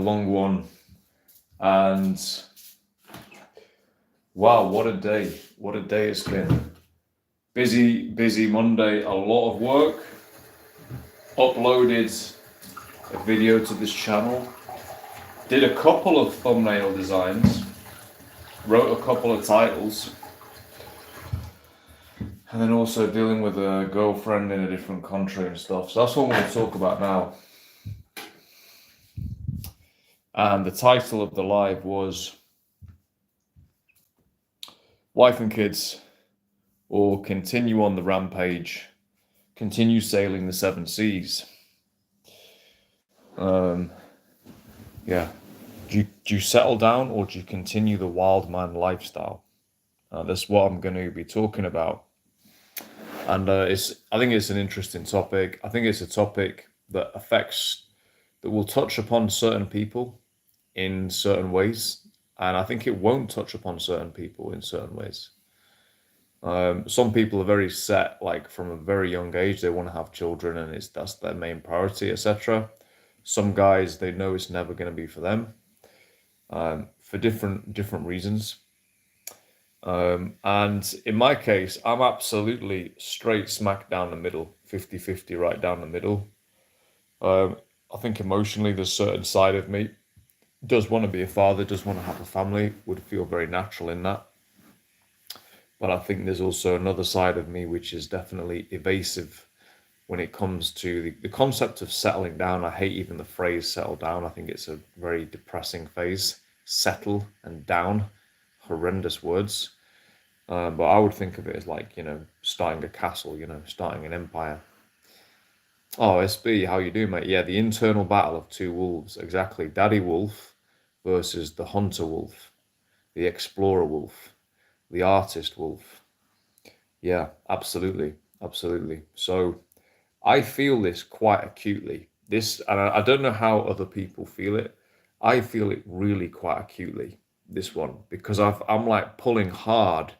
long one, and wow, what a day! What a day it's been. Busy Monday. A lot of work. Uploaded a video to this channel. Did a couple of thumbnail designs. Wrote a couple of titles. And then also dealing with a girlfriend in a different country and stuff. So that's what I'm going to talk about now. And the title of the live was Wife and Kids, or Continue on the Rampage, Continue Sailing the Seven Seas. Yeah. Do you settle down, or do you continue the wild man lifestyle? That's what I'm going to be talking about. And I think it's an interesting topic. I think it's a topic that will touch upon certain people in certain ways. And I think it won't touch upon certain people in certain ways. Some people are very set, like from a very young age, they want to have children and that's their main priority, etc. Some guys, they know it's never going to be for them, for different reasons. And in my case, I'm absolutely straight smack down the middle, 50-50 right down the middle. I think emotionally there's a certain side of me does want to be a father, does want to have a family, would feel very natural in that. But I think there's also another side of me which is definitely evasive when it comes to the concept of settling down. I hate even the phrase settle down. I think it's a very depressing phase. Settle and down, horrendous words. But I would think of it as like, starting a castle, starting an empire. Oh, SB, how you doing, mate? Yeah, the internal battle of two wolves, exactly. Daddy wolf versus the hunter wolf, the explorer wolf, the artist wolf. Yeah, absolutely. So I feel this quite acutely. And I don't know how other people feel it. I feel it really quite acutely, this one, because I'm like pulling hard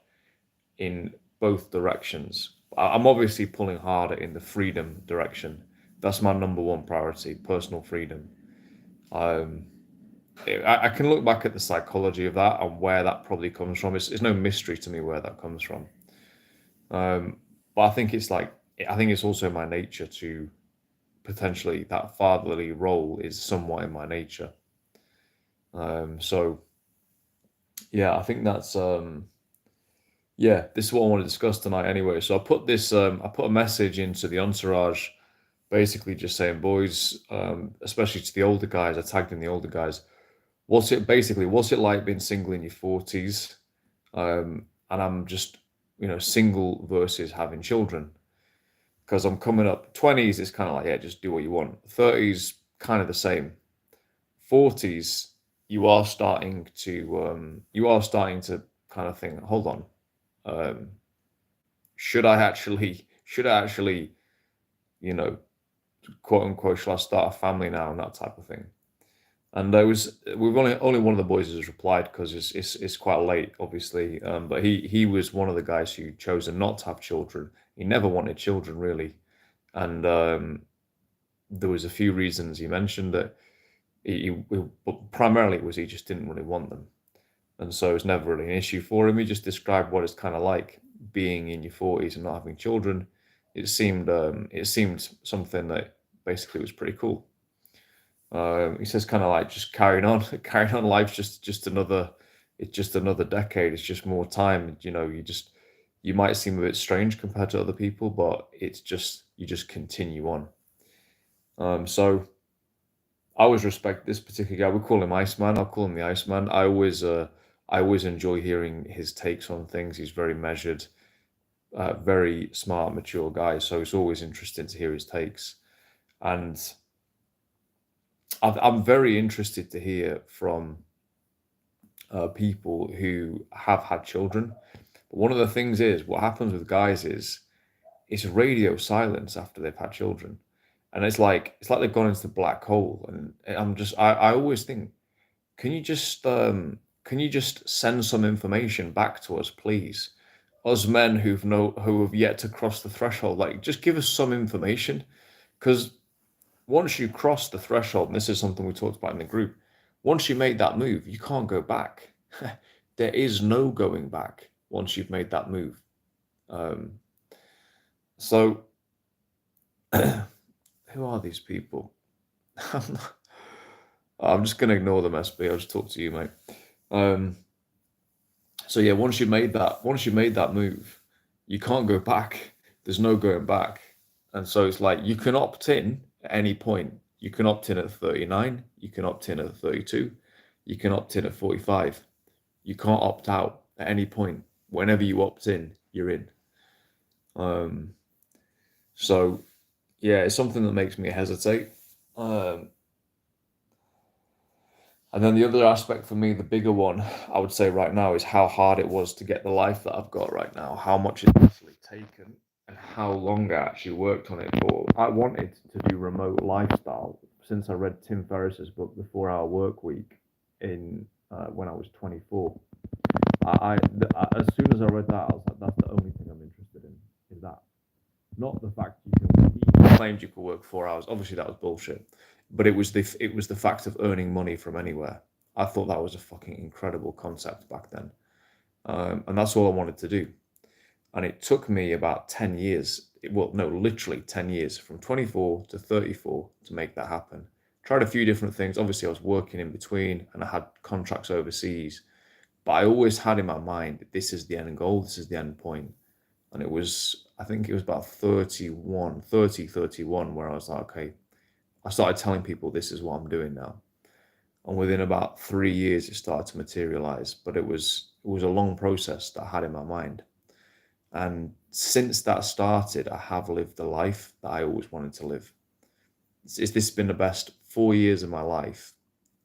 in both directions. I'm obviously pulling harder in the freedom direction. That's my number one priority, personal freedom. I can look back at the psychology of that and where that probably comes from. It's no mystery to me where that comes from. But I think it's also my nature to potentially, that fatherly role is somewhat in my nature. So yeah, I think that's this is what I want to discuss tonight anyway. So I put a message into the entourage, basically just saying, boys, especially to the older guys, I tagged in the older guys, what's it like being single in your 40s? And I'm just, single versus having children. Because I'm coming up, 20s is kind of like, yeah, just do what you want. 30s, kind of the same. 40s, you are starting to kind of think, hold on, should I actually, quote unquote, should I start a family now and that type of thing? And we've only one of the boys has replied because it's quite late, obviously. But he was one of the guys who chosen not to have children. He never wanted children really, and there was a few reasons he mentioned that but primarily it was he just didn't really want them, and so it's never really an issue for him. He just described what it's kind of like being in your 40s and not having children. It seemed something that basically was pretty cool. He says kind of like just carrying on life's just another decade. It's just more time. You might seem a bit strange compared to other people, but it's just, you just continue on. So I always respect this particular guy. We call him Iceman. I'll call him the Iceman. I always enjoy hearing his takes on things. He's very measured, very smart, mature guy. So it's always interesting to hear his takes. And I'm very interested to hear from people who have had children. But one of the things is, what happens with guys is it's radio silence after they've had children. And it's like they've gone into the black hole. And I always think, can you just send some information back to us, please? Us men who have yet to cross the threshold, like just give us some information. Because once you cross the threshold, and this is something we talked about in the group, Once you made that move, you can't go back. There is no going back once you've made that move. Um, so, who are these people? I'm just gonna ignore them, SB. I'll just talk to you, mate. Um, so yeah, once you made that move, you can't go back. There's no going back. And so it's like you can opt in at any point. You can opt in at 39, you can opt in at 32, you can opt in at 45. You can't opt out at any point. Whenever you opt in, you're in. Um, so yeah, it's something that makes me hesitate. Um, And then the other aspect for me, the bigger one, I would say right now, is how hard it was to get the life that I've got right now, how much it's actually taken, and how long I actually worked on it for. I wanted to do remote lifestyle since I read Tim Ferriss's book, The 4 Hour Work Week, in when I was 24. As soon as I read that, I was like, that's the only thing I'm interested in, is that. Not the fact he claimed you could work 4 hours. Obviously, that was bullshit. But it was the fact of earning money from anywhere. I thought that was a fucking incredible concept back then, and that's all I wanted to do. And it took me about 10 years. Well, no, literally 10 years, from 24 to 34, to make that happen. Tried a few different things. Obviously, I was working in between, and I had contracts overseas. But I always had in my mind, this is the end goal. This is the end point. And I think it was about 31, where I was like, okay, I started telling people this is what I'm doing now. And within about 3 years, it started to materialize. But it was a long process that I had in my mind. And since that started, I have lived the life that I always wanted to live. This has been the best 4 years of my life.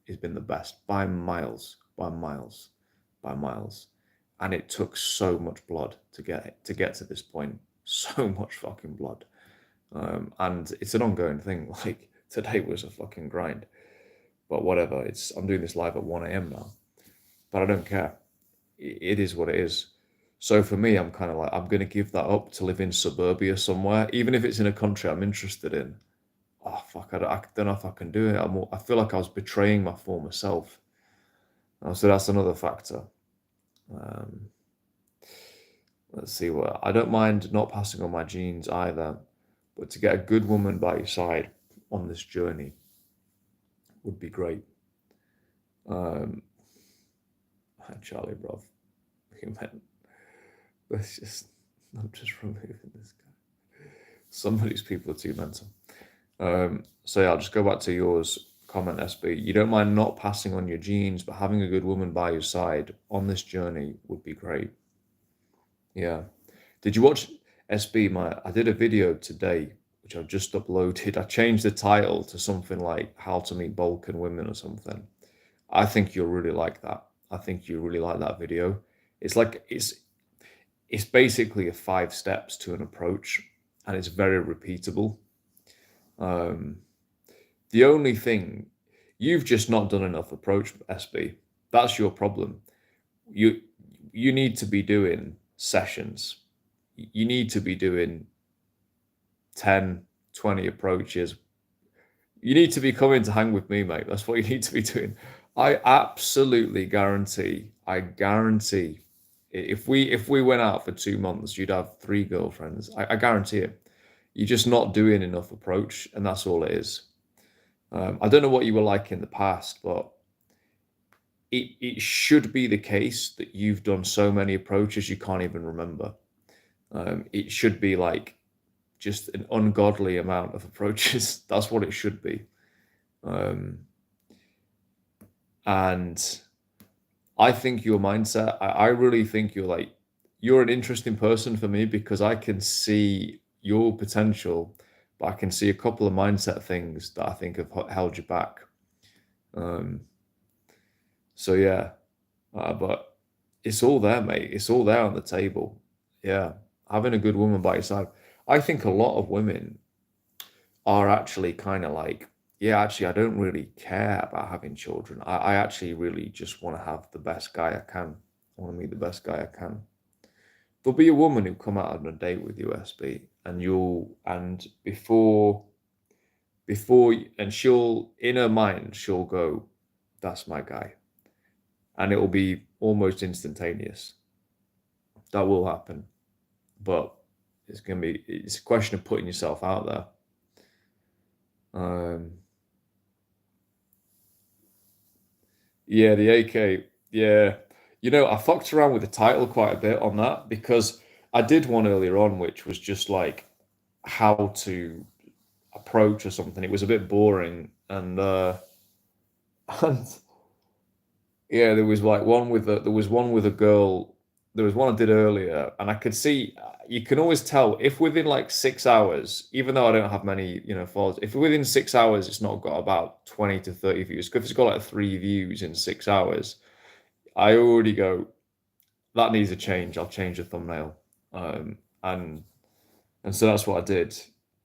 It's been the best by miles, by miles, by miles. And it took so much blood to get to this point. So much fucking blood. And it's an ongoing thing. Like today was a fucking grind. But whatever. I'm doing this live at 1 a.m. now. But I don't care. It is what it is. So for me, I'm kind of like, I'm gonna give that up to live in suburbia somewhere, even if it's in a country I'm interested in. Oh fuck, I don't know if I can do it. I feel like I was betraying my former self. So that's another factor. Um, let's see what I don't mind not passing on my genes either, but to get a good woman by your side on this journey would be great. Um, Charlie, bro, you meant let's just I'm just removing this guy. Some of these people are too mental. So yeah, I'll just go back to yours comment, SB. You don't mind not passing on your genes, but having a good woman by your side on this journey would be great. Yeah. Did you watch SB? I did a video today, which I've just uploaded. I changed the title to something like "How to Meet Balkan Women" or something. I think you'll really like that. I think you really like that video. It's like it's basically a 5 steps to an approach, and it's very repeatable. Um, the only thing you've just not done enough approach, SB. That's your problem. You you need to be doing sessions. You need to be doing 10, 20 approaches. You need to be coming to hang with me, mate. That's what you need to be doing. I absolutely guarantee, I guarantee, if we went out for 2 months, you'd have 3 girlfriends. I guarantee it. You're just not doing enough approach, and that's all it is. I don't know what you were like in the past, but it should be the case that you've done so many approaches you can't even remember. It should be like just an ungodly amount of approaches. That's what it should be. Um, and I think your mindset, I really think you're an interesting person for me because I can see your potential, but I can see a couple of mindset things that I think have held you back. Um, so yeah, but it's all there, mate. It's all there on the table. Yeah, having a good woman by your side. I think a lot of women are actually kind of like, yeah, actually, I don't really care about having children. I actually really just want to have the best guy I can. I want to meet the best guy I can. There'll be a woman who'll come out on a date with you, SB, and before, and she'll, in her mind, she'll go, that's my guy. And it will be almost instantaneous. That will happen. But it's a question of putting yourself out there. Um, yeah, the AK. Yeah. I fucked around with the title quite a bit on that because I did one earlier on, which was just like how to approach or something. It was a bit boring. And yeah, there was one with a girl. There was one I did earlier, and I could see you can always tell if within like 6 hours, even though I don't have many, followers, if within 6 hours it's not got about 20 to 30 views, because if it's got like 3 views in 6 hours, I already go, that needs a change. I'll change the thumbnail. And so that's what I did.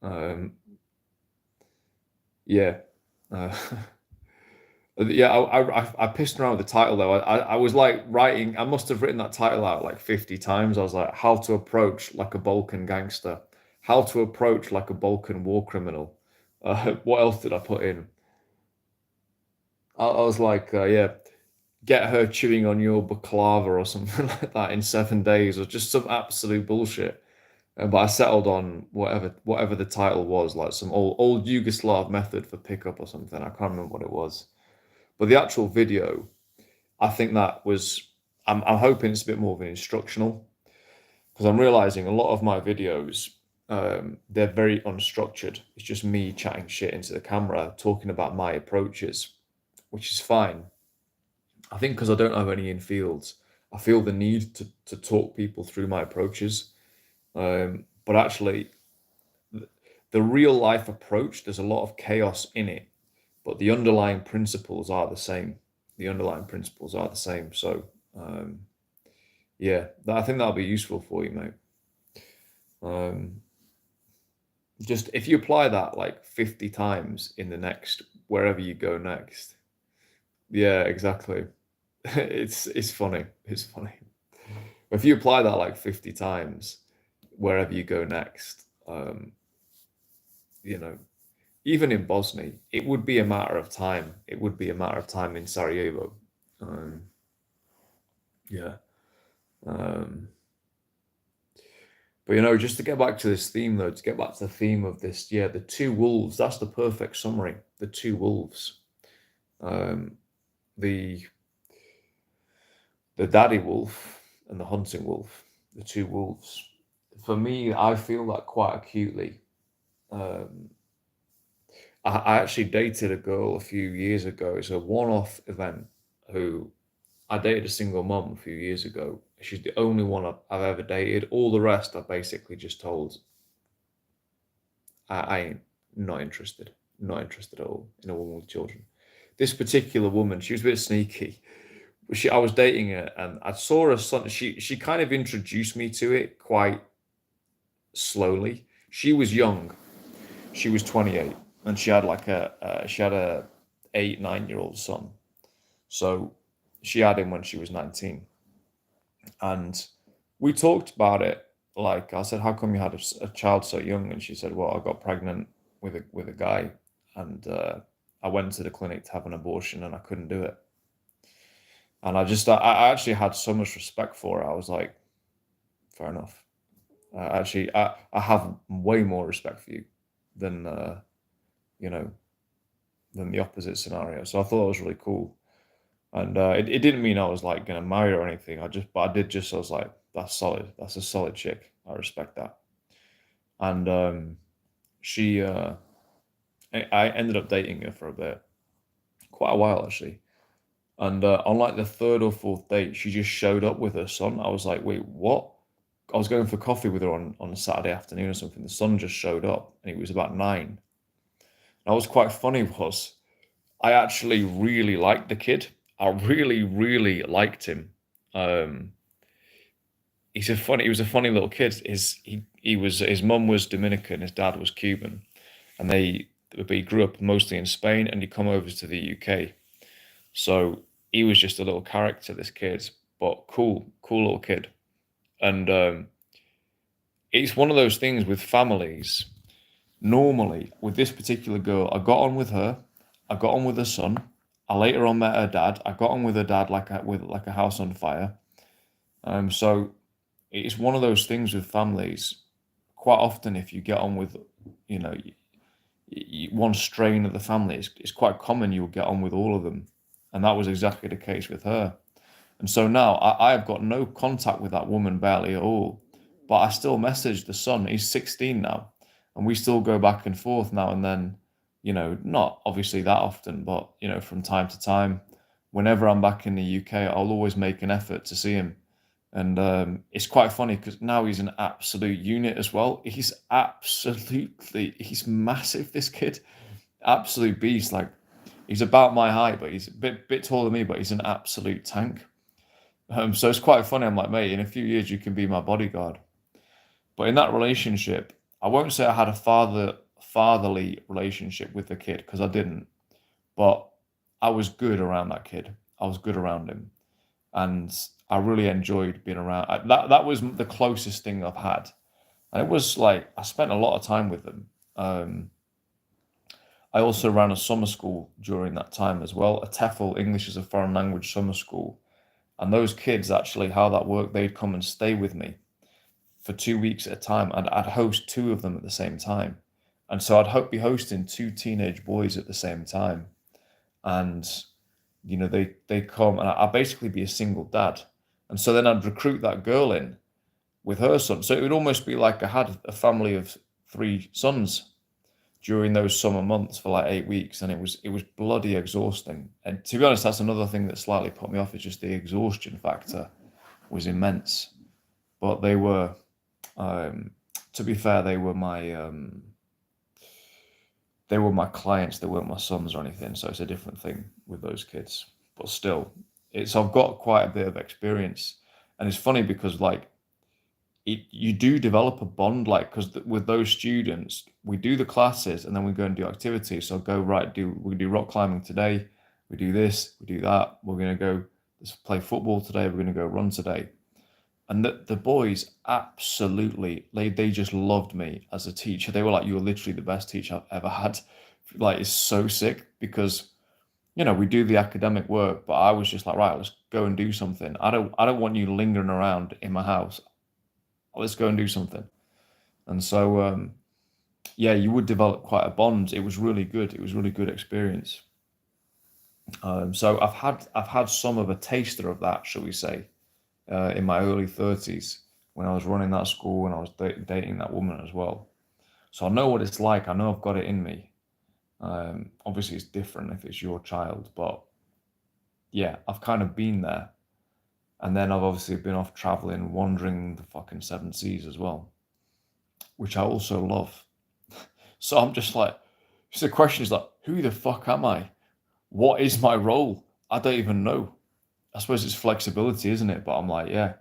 Um, yeah. Uh, Yeah, I pissed around with the title though. I was like writing. I must have written that title out like 50 times. I was like, "How to approach like a Balkan gangster, how to approach like a Balkan war criminal." What else did I put in? I was like, "Yeah, get her chewing on your baklava or something like that in 7 days," or just some absolute bullshit. But I settled on whatever the title was, like some old Yugoslav method for pickup or something. I can't remember what it was. But the actual video. I think that was. I'm hoping it's a bit more of an instructional because I'm realizing a lot of my videos, they're very unstructured. It's just me chatting shit into the camera, talking about my approaches, which is fine. I think because I don't have any in fields, I feel the need to talk people through my approaches. But actually, the real life approach, there's a lot of chaos in it, but the underlying principles are the same. The underlying principles are the same. So. Um, Yeah, I think that'll be useful for you, mate. Um, just if you apply that like 50 times in the next wherever you go next. Yeah, exactly. It's funny. It's funny. If you apply that like 50 times wherever you go next, you know, even in Bosnia, it would be a matter of time. It would be a matter of time in Sarajevo. Um, yeah. Um, But just to get back to this theme though, to get back to the theme of this, yeah, the two wolves, that's the perfect summary. The two wolves. Um, the the daddy wolf and the hunting wolf, the two wolves. For me, I feel that quite acutely. Um, I actually dated a girl a few years ago. It's a one-off event who I dated a single mom a few years ago. She's the only one I've ever dated. All the rest I basically just told I ain't not interested. Not interested at all in a woman with children. This particular woman, she was a bit sneaky. I was dating her, and I saw her son. She kind of introduced me to it quite slowly. She was young. She was 28, and she had a 8 9 year old son. So she had him when she was 19, and we talked about it. Like I said, how come you had a child so young? And she said, well, I got pregnant with a guy, and I went to the clinic to have an abortion, and I couldn't do it. And I actually had so much respect for her. I was like, fair enough. I have way more respect for you than you know than the opposite scenario. So I thought it was really cool. And it didn't mean I was like gonna marry her or anything. I was like, that's solid. That's a solid chick. I respect that. And she, I ended up dating her for a bit, quite a while actually. And on like the third or fourth date, she just showed up with her son. I was like, wait, what? I was going for coffee with her on a Saturday afternoon or something. The son just showed up, and he was about 9. And I was quite funny was I actually really liked the kid. I really, really liked him. Um, he was a funny little kid. His mum was Dominican, his dad was Cuban, and he grew up mostly in Spain, and he come over to the UK. So he was just a little character, this kid, but cool little kid. And it's one of those things with families. Normally, with this particular girl, I got on with her, I got on with her son, I later on met her dad. I got on with her dad with like a house on fire. So it's one of those things with families. Quite often, if you get on with, you know, one strain of the family, it's quite common you'll get on with all of them, and that was exactly the case with her. And so now I have got no contact with that woman barely at all, but I still message the son. He's 16 now, and we still go back and forth now and then. Not obviously that often, but from time to time, whenever I'm back in the UK, I'll always make an effort to see him. And it's quite funny because now he's an absolute unit as well. He's massive, this kid. Absolute beast. Like, he's about my height, but he's a bit taller than me, but he's an absolute tank. So it's quite funny. I'm like, mate, in a few years you can be my bodyguard. But in that relationship, I won't say I had a fatherly relationship with the kid because I didn't. But I was good around that kid. I was good around him, and I really enjoyed being around. That was the closest thing I've had, and it was like I spent a lot of time with them. I also ran a summer school during that time as well, a TEFL, English as a foreign language summer school. And those kids, actually, how that worked, they'd come and stay with me for 2 weeks at a time, and I'd host two of them at the same time. And so I'd be hosting two teenage boys at the same time. And, they come, and I'd basically be a single dad. And so then I'd recruit that girl in with her son. So it would almost be like I had a family of three sons during those summer months for like 8 weeks, and it was bloody exhausting. And to be honest, that's another thing that slightly put me off, is just the exhaustion factor was immense. But they were, to be fair, they were my clients. They weren't my sons or anything, so it's a different thing with those kids. But still, I've got quite a bit of experience, and it's funny because like you do develop a bond, like, because with those students, we do the classes and then we go and do activities. So go, right, we do rock climbing today, we do this, we do that, we're going to go play football today, we're going to go run today. And the boys absolutely, they just loved me as a teacher. They were like, you were literally the best teacher I've ever had. Like, it's so sick because we do the academic work, but I was just like, right, let's go and do something. I don't want you lingering around in my house. Let's go and do something. And so, yeah, you would develop quite a bond. It was really good. It was a really good experience. So I've had some of a taster of that, shall we say, in my early 30s when I was running that school and I was dating that woman as well. So I know what it's like. I know I've got it in me. Obviously, it's different if it's your child, but yeah, I've kind of been there. And then I've obviously been off traveling, wandering the fucking seven seas as well, which I also love. So I'm just like, so the question is like, who the fuck am I? What is my role? I don't even know. I suppose it's flexibility, isn't it? But I'm like, yeah.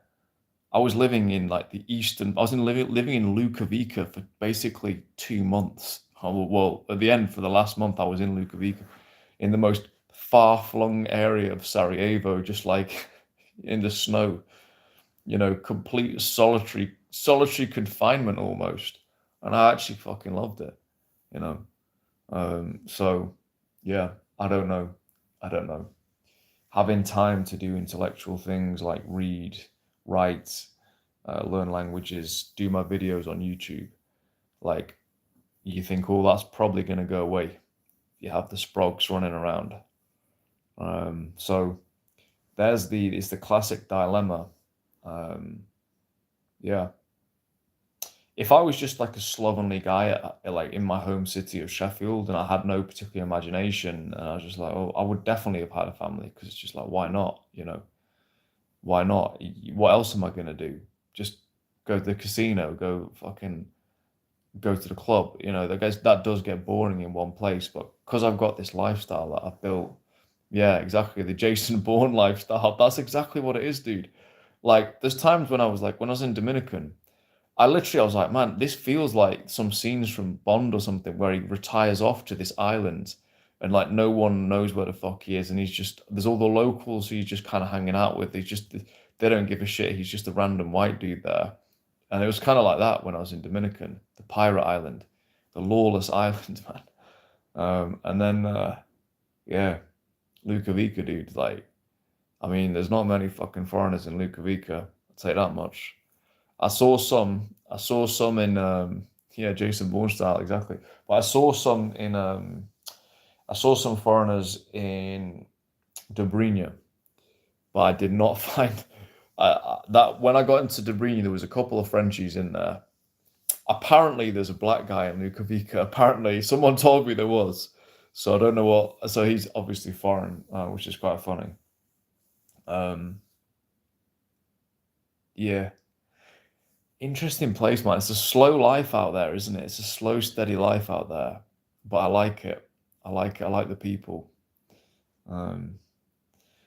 I was living in like the eastern. I was living in Lukavica for basically 2 months. Well, at the end, for the last month, I was in Lukavica, in the most far-flung area of Sarajevo, just like in the snow. Complete solitary confinement almost, and I actually fucking loved it. You know, so yeah, I don't know. I don't know. Having time to do intellectual things like read, write, learn languages, do my videos on YouTube, like, you think, oh, that's probably going to go away. You have the sprogs running around. So it's the classic dilemma. Um, yeah. If I was just like a slovenly guy like in my home city of Sheffield and I had no particular imagination and I was just like, oh, I would definitely have had a family because it's just like, why not? Why not? What else am I going to do? Just go to the casino, go fucking go to the club. That does get boring in one place, but because I've got this lifestyle that I've built, yeah, exactly, the Jason Bourne lifestyle. That's exactly what it is, dude. Like, there's times when I was in Dominican, I was like, man, this feels like some scenes from Bond or something where he retires off to this island and like no one knows where the fuck he is. And there's all the locals who he's just kind of hanging out with. They don't give a shit. He's just a random white dude there. And it was kind of like that when I was in Dominican, the pirate island, the lawless island, man. And then, yeah, Lukavica, dude. Like, I mean, there's not many fucking foreigners in Lukavica. I'll tell you that much. I saw some in yeah, Jason Bourne style, exactly. But I saw some foreigners in Dobrynya, but I did not find that when I got into Dobrynya, there was a couple of Frenchies in there. Apparently, there's a black guy in Lukavica. Apparently, someone told me there was. So I don't know what. So he's obviously foreign, which is quite funny. Um, yeah, interesting place, man. It's a slow life out there, isn't it? It's a slow, steady life out there, but I like it. I like it. I like the people. Um,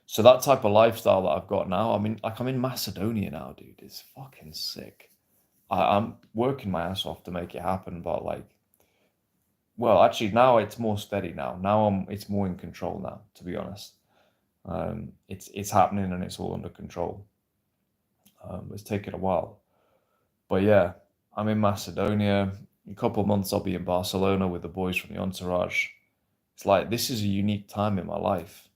so that type of lifestyle that I've got now, I mean, like I'm in Macedonia now, dude. It's fucking sick. I'm working my ass off to make it happen, but like, well, actually, now it's more steady now. It's more in control now, to be honest. It's happening and it's all under control. It's taken a while, but yeah, I'm in Macedonia. In a couple of months, I'll be in Barcelona with the boys from the entourage. It's like this is a unique time in my life.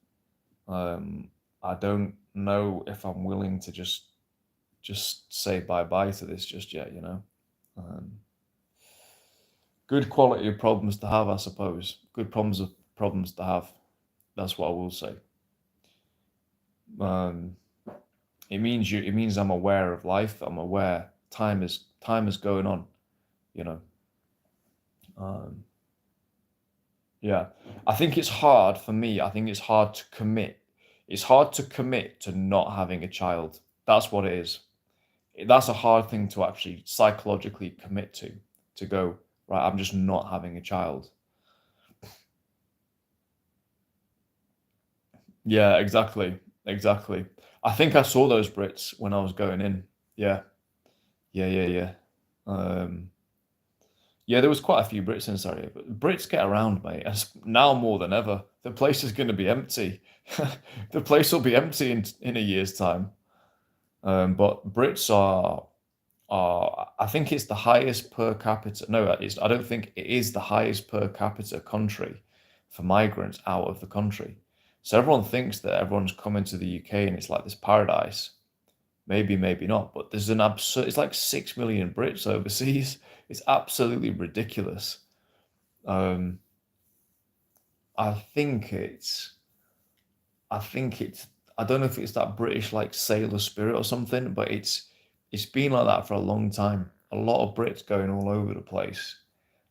Um, I don't know if I'm willing to just say bye bye to this just yet. Um, good quality of problems to have, I suppose. Good problems to have. That's what I will say. Um, it means I'm aware of life. I'm aware time is going on. You know. Um, yeah, I think it's hard for me. I think it's hard to commit. It's hard to commit to not having a child. That's what it is. That's a hard thing to actually psychologically commit to. To go right. I'm just not having a child. Yeah, exactly, exactly. I think I saw those Brits when I was going in. Yeah, yeah, yeah, yeah. Um, yeah, there was quite a few Brits in Saudi, but Brits get around, mate. Now more than ever, the place is going to be empty. The place will be empty in a year's time. But Brits are I think it's the highest per capita. No, I don't think it is the highest per capita country for migrants out of the country. So everyone thinks that everyone's coming to the UK and it's like this paradise. Maybe, maybe not. But there's an absurd. It's like 6 million Brits overseas. It's absolutely ridiculous. Um, I think it's. I think it's. I don't know if it's that British like sailor spirit or something, but it's been like that for a long time. A lot of Brits going all over the place,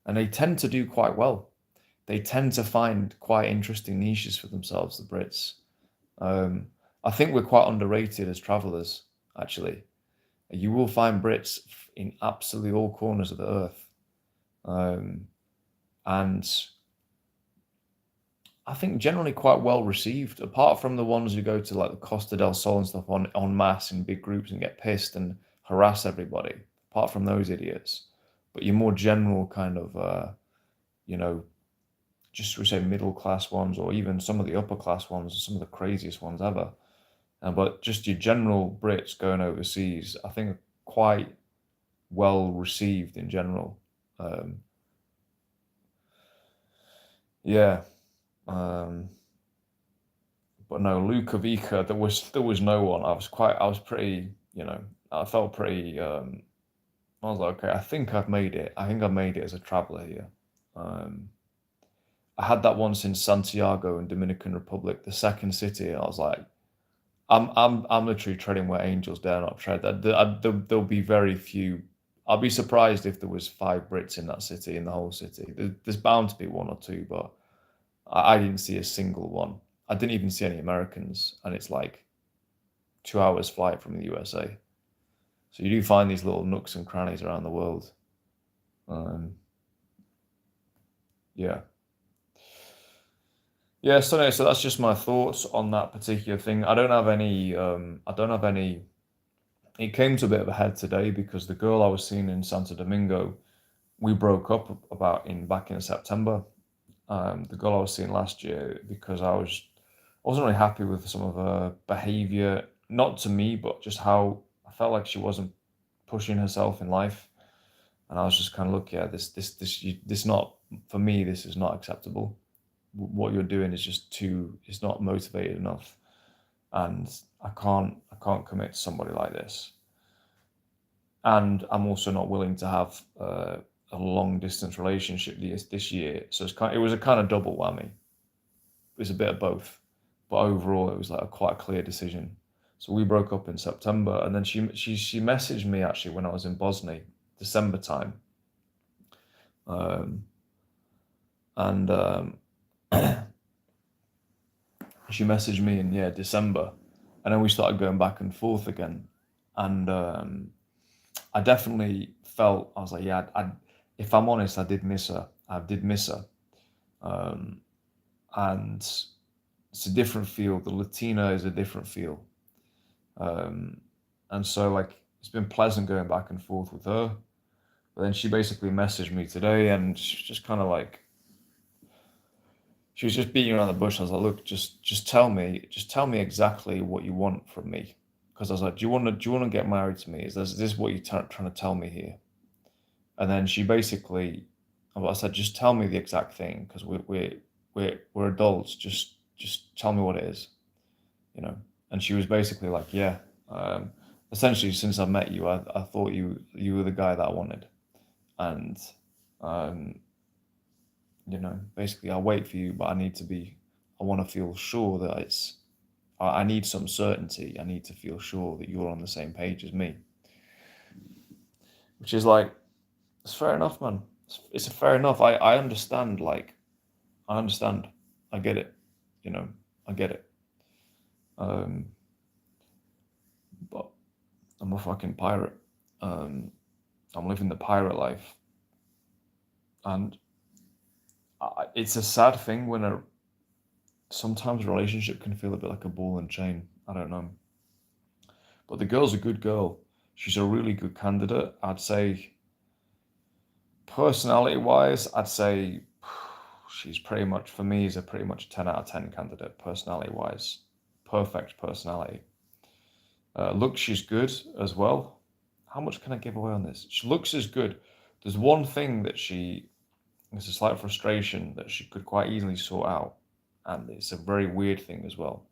and they tend to do quite well. They tend to find quite interesting niches for themselves, the Brits. Um, I think we're quite underrated as travelers, actually. You will find Brits in absolutely all corners of the earth. Um, and I think generally quite well received, apart from the ones who go to like the Costa del Sol and stuff on en masse in big groups and get pissed and harass everybody. Apart from those idiots, but your more general kind of, you know, just we say middle class ones, or even some of the upper class ones, some of the craziest ones ever. But just your general Brits going overseas, I think are quite well received in general. Um, yeah, um, but no, Lukavica, there was no one. I was pretty, I felt pretty. I was like, okay, I think I've made it. I think I've made it as a traveler here. Um, I had that once in Santiago in Dominican Republic, the second city. I was like, I'm literally treading where angels dare not tread. There'll be very few. I'll be surprised if there was 5 Brits in that city, in the whole city. There's bound to be one or two, but I didn't see a single one. I didn't even see any Americans, and it's like 2 hours flight from the USA. So you do find these little nooks and crannies around the world. Um, yeah, yeah. So no, so that's just my thoughts on that particular thing. I don't have any. I don't have any. It came to a bit of a head today because the girl I was seeing in Santo Domingo, we broke up about in back in September. The girl I was seeing last year because I wasn't really happy with some of her behavior, not to me, but just how I felt like she wasn't pushing herself in life. And I was just kind of look, yeah, this not for me. This is not acceptable. what you're doing is just too, it's not motivated enough, and I can't commit to somebody like this, and I'm also not willing to have a long distance relationship this year. So it was a kind of double whammy. It was a bit of both, but overall it was like a quite clear decision. So we broke up in September, and then she messaged me actually when I was in Bosnia, December time, um, and she messaged me in, yeah, December, and then we started going back and forth again, and I definitely felt, I was like, yeah, if I'm honest, I did miss her. I did miss her, um, and it's a different feel. The Latina is a different feel, um, and so like it's been pleasant going back and forth with her. But then she basically messaged me today, and she was just kind of like, she was just beating around the bush. I was like, look, just tell me exactly what you want from me. Because I was like, do you want to get married to me? Is this what you're trying to tell me here? And then she basically, I said, just tell me the exact thing, because we're adults. Just tell me what it is, you know. And she was basically like, yeah. Um, Essentially, since I met you, I thought you were the guy that I wanted, and um, basically, I'll wait for you, but I want to feel sure that I need some certainty. I need to feel sure that you're on the same page as me, which is like, it's fair enough, man. It's a fair enough. I understand, like, I understand. I get it, you know, I get it. Um, but I'm a fucking pirate. Um, I'm living the pirate life, and it's a sad thing when sometimes a relationship can feel a bit like a ball and chain. I don't know. But the girl's a good girl. She's a really good candidate. I'd say, personality wise, I'd say she's pretty much, for me, is a pretty much 10 out of 10 candidate, personality wise. Perfect personality. Looks, she's good as well. How much can I give away on this? She looks is good. There's one thing there's a slight frustration that she could quite easily sort out. And it's a very weird thing as well.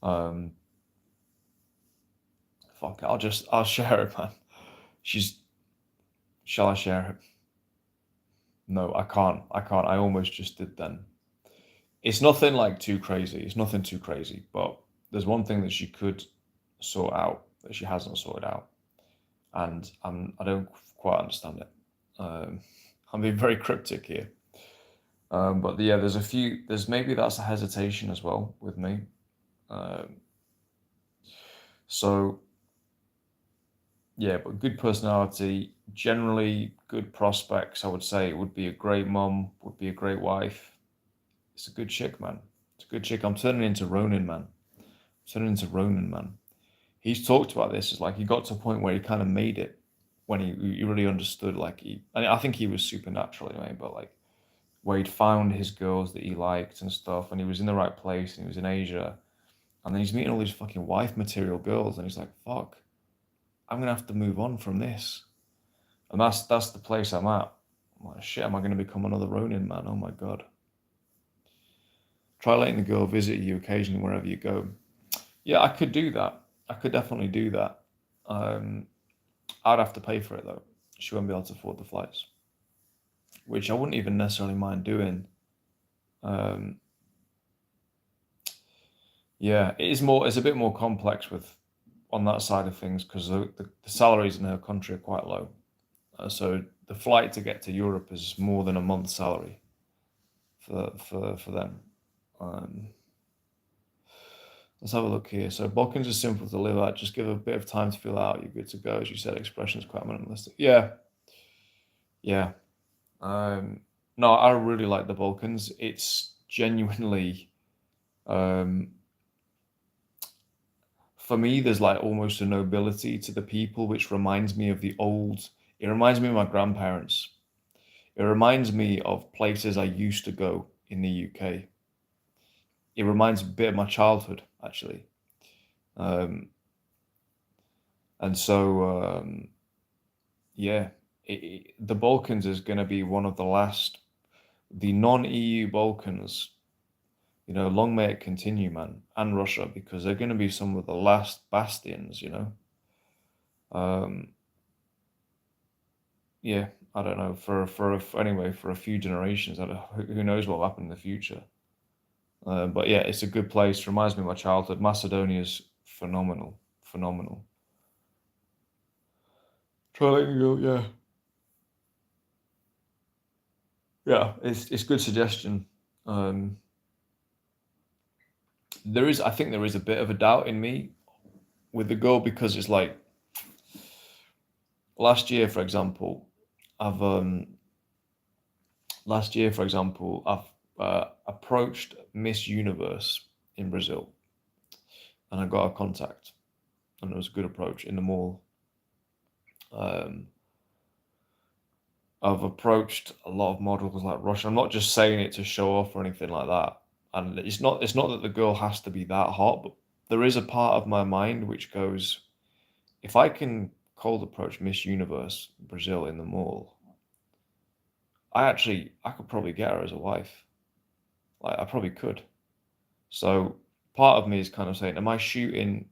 Um, Fuck it, I'll share it, man. She's, shall I share it? No, I can't. I can't. I almost just did then. It's nothing like too crazy. It's nothing too crazy. But there's one thing that she could sort out that she hasn't sorted out, and I don't quite understand it. I'm being very cryptic here. But yeah, there's a few. There's maybe that's a hesitation as well with me. Um, so yeah, but good personality, generally good prospects. I would say would be a great mum, would be a great wife. It's a good chick, man. It's a good chick. I'm turning into Ronin, man. I'm turning into Ronin, man. He's talked about this. It's like he got to a point where he kind of made it when he really understood. Like and I think he was supernatural anyway, but like where he'd found his girls that he liked and stuff, and he was in the right place, and he was in Asia, and then he's meeting all these fucking wife material girls, and he's like, fuck, I'm gonna have to move on from this, and that's the place I'm at. I'm like, shit, am I gonna become another Ronin, man? Oh my god. Try letting the girl visit you occasionally wherever you go. Yeah, I could do that. I could definitely do that. Um, I'd have to pay for it though. She won't be able to afford the flights, which I wouldn't even necessarily mind doing. Um, yeah, it is more. It's a bit more complex with on that side of things because the salaries in her country are quite low. So the flight to get to Europe is more than a month's salary for them. Um, Let's have a look here. So Balkans is simple to live at. Just give a bit of time to feel out. You're good to go. As you said, expression is quite minimalistic. Yeah, yeah. Um, no, I really like the Balkans. It's genuinely, um, for me, there's like almost a nobility to the people, which reminds me of the old. It reminds me of my grandparents. It reminds me of places I used to go in the UK. It reminds me a bit of my childhood, actually. Um, and so, yeah, the Balkans is going to be one of the last, the non-EU Balkans Long may it continue, man, and Russia, because they're going to be some of the last bastions. Um, yeah, I don't know anyway for a few generations. I don't, who knows what will happen in the future. But yeah, it's a good place. Reminds me of my childhood. Macedonia's phenomenal, phenomenal. Try letting go, yeah. Yeah, it's good suggestion. Um, I think there is a bit of a doubt in me with the goal because it's like last year, for example, I've I've approached Miss Universe in Brazil, and I got a contact, and it was a good approach in the mall. Um, I've approached a lot of models like Russia. I'm not just saying it to show off or anything like that. And it's not that the girl has to be that hot, but there is a part of my mind which goes, if I can cold approach Miss Universe Brazil in the mall, I could probably get her as a wife. Like I probably could. So part of me is kind of saying, am I staying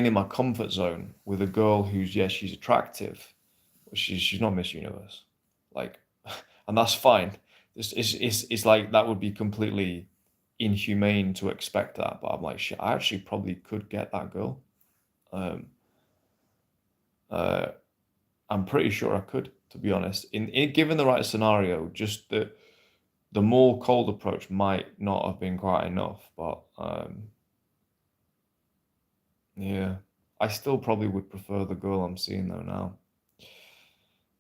in my comfort zone with a girl who's, yes, she's attractive, but she's not Miss Universe. Like, and that's fine. It's like that would be completely inhumane to expect that, but I'm like, shit, I actually probably could get that girl. Um, uh, I'm pretty sure I could, to be honest. In given the right scenario, just the more cold approach might not have been quite enough, but yeah, I still probably would prefer the girl I'm seeing though now.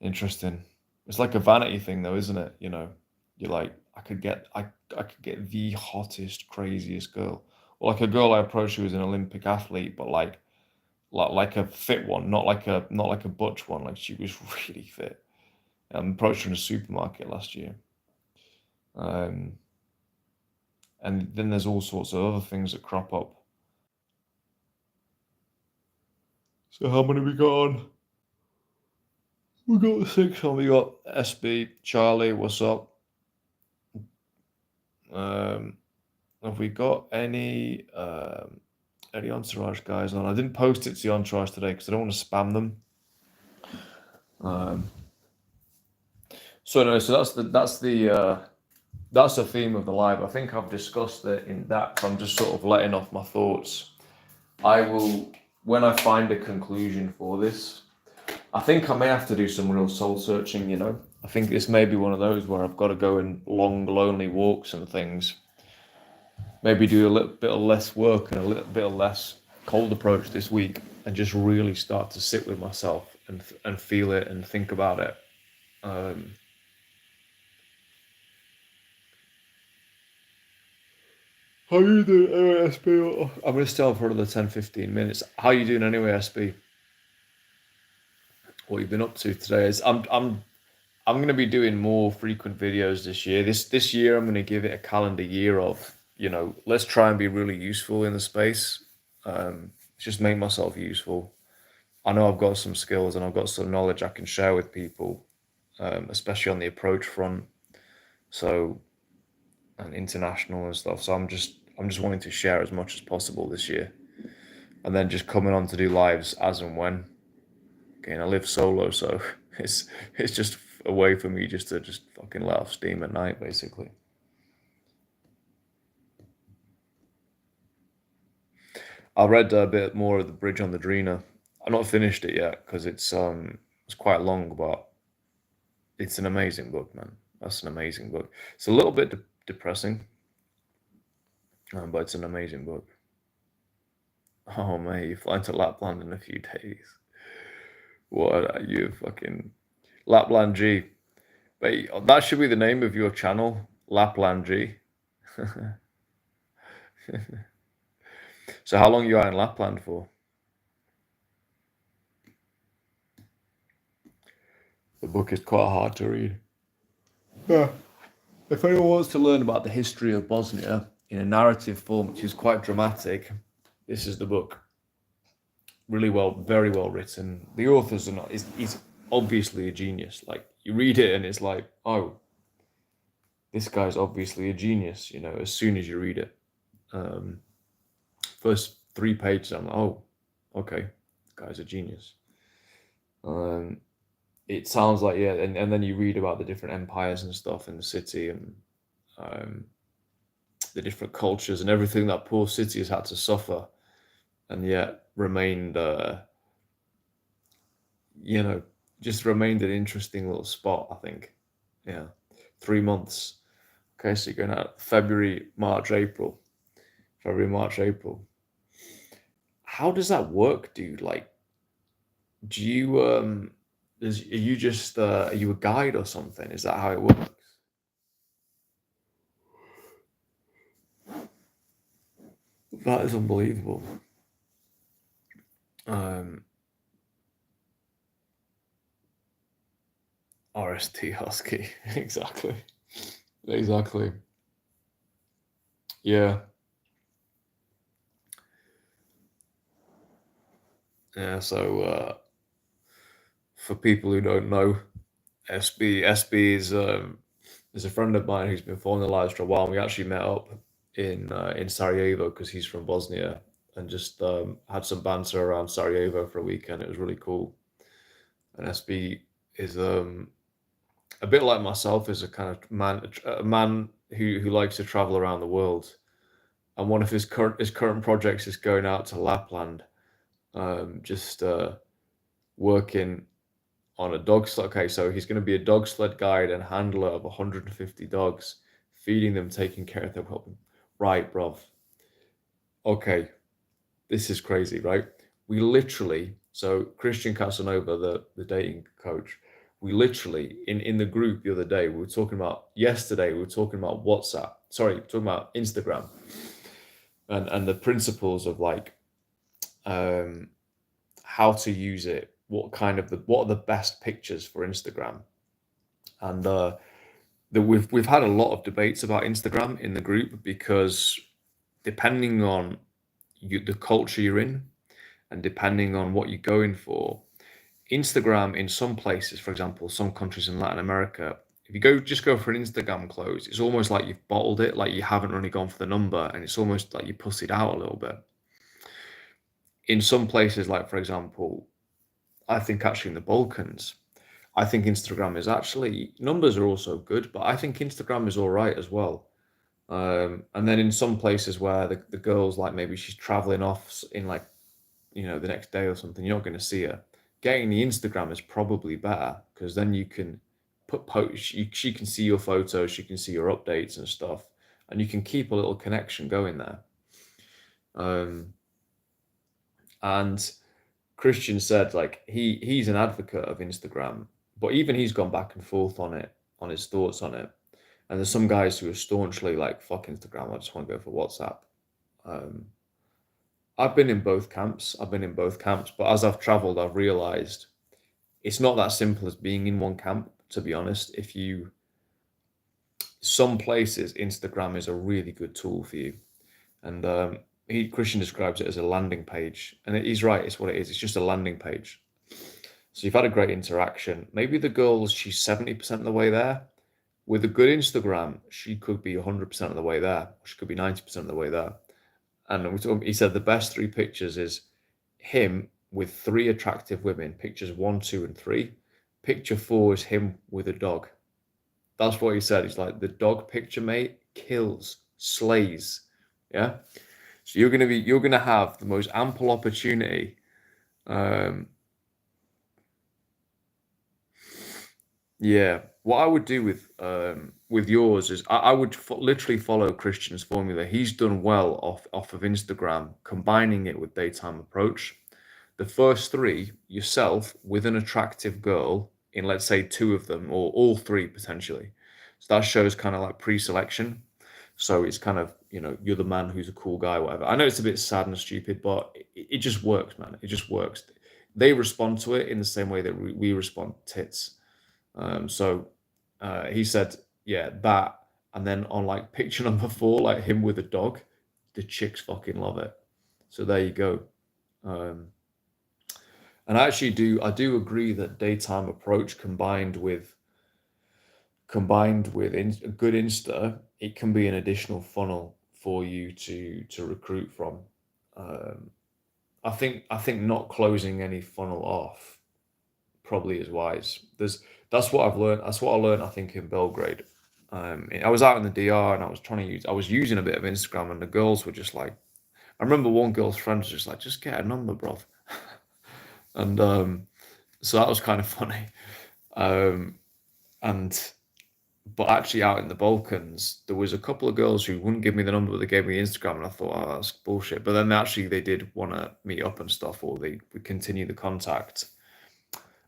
Interesting. It's like a vanity thing though, isn't it? You're like, I could get the hottest, craziest girl. Or like a girl I approached who was an Olympic athlete, but like a fit one, not like a butch one. Like she was really fit. I approached her in a supermarket last year. Um, and then there's all sorts of other things that crop up. So how many we got on? We got six on. We got SB, Charlie, what's up? Um, have we got any Entourage guys on? I didn't post it to the Entourage today because I don't want to spam them. Um, so no, so that's the theme of the live. I think I've discussed it in that. I'm just sort of letting off my thoughts. I will, when I find a conclusion for this, I think I may have to do some real soul searching. I think this may be one of those where I've got to go in long, lonely walks and things. Maybe do a little bit of less work and a little bit of less cold approach this week, and just really start to sit with myself and feel it and think about it. Um, how you doing anyway, SB? I'm gonna stay on for another 10-15 minutes. How you doing anyway, SB? What you've been up to today? I'm going to be doing more frequent videos this year. This year, I'm going to give it a calendar year of, let's try and be really useful in the space. Just make myself useful. I know I've got some skills and I've got some knowledge I can share with people, especially on the approach front. So, and international and stuff. So I'm just wanting to share as much as possible this year, and then just coming on to do lives as and when. Again, I live solo, so it's just a way for me just to just fucking let off steam at night, basically. I read a bit more of the Bridge on the Drina. I've not finished it yet because it's quite long, but it's an amazing book, man. That's an amazing book. It's a little bit depressing, but it's an amazing book. Oh man, you're flying to Lapland in a few days. What are you fucking Lapland G? Wait, that should be the name of your channel, Lapland G. So how long are you out in Lapland for? The book is quite hard to read. Yeah. If anyone wants to learn about the history of Bosnia in a narrative form, which is quite dramatic, this is the book. Really well, very well written. The author's he's obviously a genius. Like you read it and it's like, oh, this guy's obviously a genius, you know, as soon as you read it. Um, First 3 pages, I'm like, oh, okay, this guy's a genius. Um, it sounds like, yeah, and then you read about the different empires and stuff in the city, and um, the different cultures and everything that poor city has had to suffer, and yet remained, you know, just remained an interesting little spot, I think. Yeah. 3 months. Okay, so you're going out February, March, April. February, March, April. How does that work, dude? Like, do you are you just are you a guide or something? Is that how it works? That is unbelievable. Um, RST Husky. Exactly. Exactly. Yeah. Yeah. So for people who don't know, SB is a friend of mine who's been following the lives for a while. And we actually met up in Sarajevo because he's from Bosnia, and just had some banter around Sarajevo for a weekend. It was really cool. And SB is a bit like myself, is a kind of man who likes to travel around the world. And one of his current projects is going out to Lapland, just working on a dog sled. Okay, so he's going to be a dog sled guide and handler of 150 dogs, feeding them, taking care of them. Right, bruv. Okay, this is crazy, right? We literally, so Christian Casanova, the dating coach, we literally in the group the other day, we were talking about yesterday, we were talking about WhatsApp, sorry, talking about Instagram and the principles of like um how to use it, what are the best pictures for Instagram. And we've had a lot of debates about Instagram in the group because depending on the culture you're in and depending on what you're going for, Instagram in some places, for example, some countries in Latin America, if you go for an Instagram close, it's almost like you've bottled it, like you haven't really gone for the number, and it's almost like you pussied out a little bit. In some places, like for example, I think actually in the Balkans, I think Instagram is actually numbers are also good, but I think Instagram is all right as well. And then in some places where the girl's like maybe she's traveling off in like the next day or something, you're not going to see her. Getting the Instagram is probably better because then you can put post. She can see your photos, she can see your updates and stuff, and you can keep a little connection going there. Um, and Christian said like he's an advocate of Instagram, but even he's gone back and forth on it, on his thoughts on it. And there's some guys who are staunchly like fuck Instagram, I just want to go for WhatsApp. Um, I've been in both camps. I've been in both camps, but as I've traveled, I've realized it's not that simple as being in one camp, to be honest. If you Some places Instagram is a really good tool for you, and Christian describes it as a landing page, and he's right. It's what it is. It's just a landing page. So you've had a great interaction. Maybe the girl, she's 70% of the way there. With a good Instagram, she could be 100% of the way there. She could be 90% of the way there. And he said the best three pictures is him with three attractive women, pictures 1, 2, and 3. Picture 4 is him with a dog. That's what he said. He's like, the dog picture, mate, kills, slays. Yeah. So you're gonna have the most ample opportunity. Um, yeah. What I would do with yours is I would literally follow Christian's formula. He's done well off of Instagram, combining it with daytime approach. The first three, yourself with an attractive girl in, let's say, two of them or all three potentially. So that shows kind of like pre-selection. So it's kind of, you're the man who's a cool guy, whatever. I know it's a bit sad and stupid, but it just works, man. It just works. They respond to it in the same way that we respond to tits. He said, yeah, that. And then on like picture number 4, like him with a dog, the chicks fucking love it. So there you go. Um, and I do agree that daytime approach combined with combined with a good Insta, it can be an additional funnel for you to recruit from. Um, I think not closing any funnel off probably is wise. That's what I've learned. That's what I learned. I think in Belgrade. I was out in the DR and I was using a bit of Instagram, and the girls were just like, I remember one girl's friend was just like, just get a number, bro. And so that was kind of funny. Um, and but actually, out in the Balkans, there was a couple of girls who wouldn't give me the number, but they gave me Instagram, and I thought, oh, that's bullshit. But then actually, they did want to meet up and stuff, or they would continue the contact.